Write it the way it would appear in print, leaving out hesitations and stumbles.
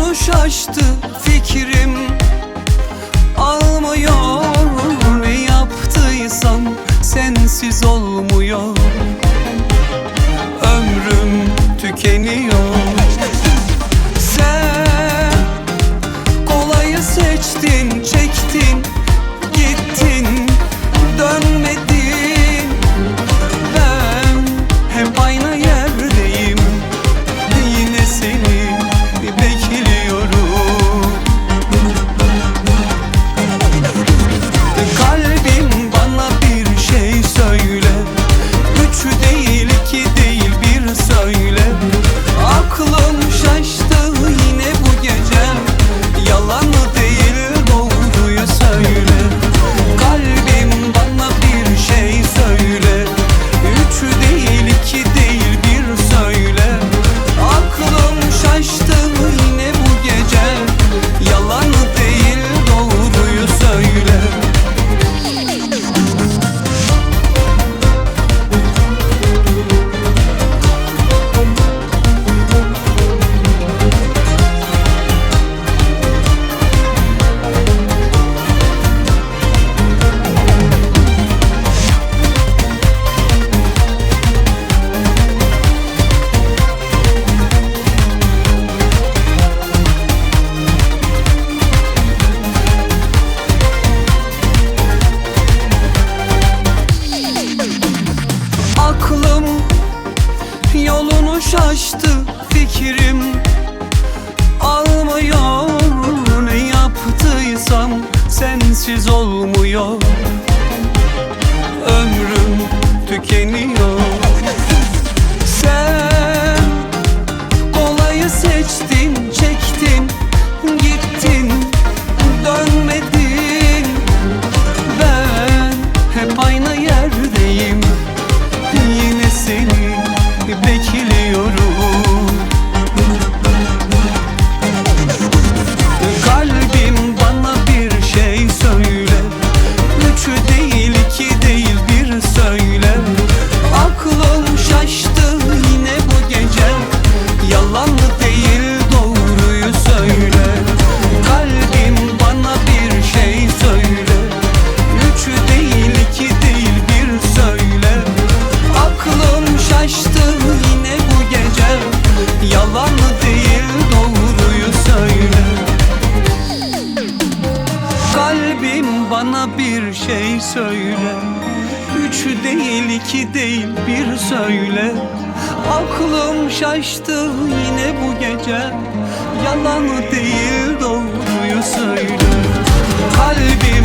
Yolunu şaştı fikrim, almıyor. Ne yaptıysam sensiz olmuyor. Ömrüm tükeniyor. Sen kolayı seçtin, çektin, gittin, dönmedin. Ben hep aynı yerdeyim, yine seni bekliyorum. Kalbim bana bir şey söyle, üç değil iki değil bir söyle. Aklım şaştı yine bu gece, yalan mı değil doğruyu söyle. Kalbim bana bir şey söyle, üç değil iki değil bir söyle. Aklım şaştı yine bu gece, yalan mı değil doğruyu söyle. Aklım yolunu şaştı fikrim, almıyor. Ne yaptıysam sensiz olmuyor. Ömrüm tükeniyor. Sen kolayı seçtin, çektin, gittin, dönmedin. Ben hep aynı yerdeyim, yine seni bekliyorum. Kalbim bana bir şey söyle, üç değil iki değil bir söyle. Aklım şaştı yine bu gece, yalan mı değil doğruyu söyle. Kalbim bana bir şey söyle, üç değil iki değil bir söyle. Aklım şaştı yine bu gece, yalan mı değil doğruyu söyle. Kalbim bana bir şey söyle, üç değil iki değil bir söyle. Aklım şaştı yine bu gece, yalan mı değil doğruyu söyle. Kalbim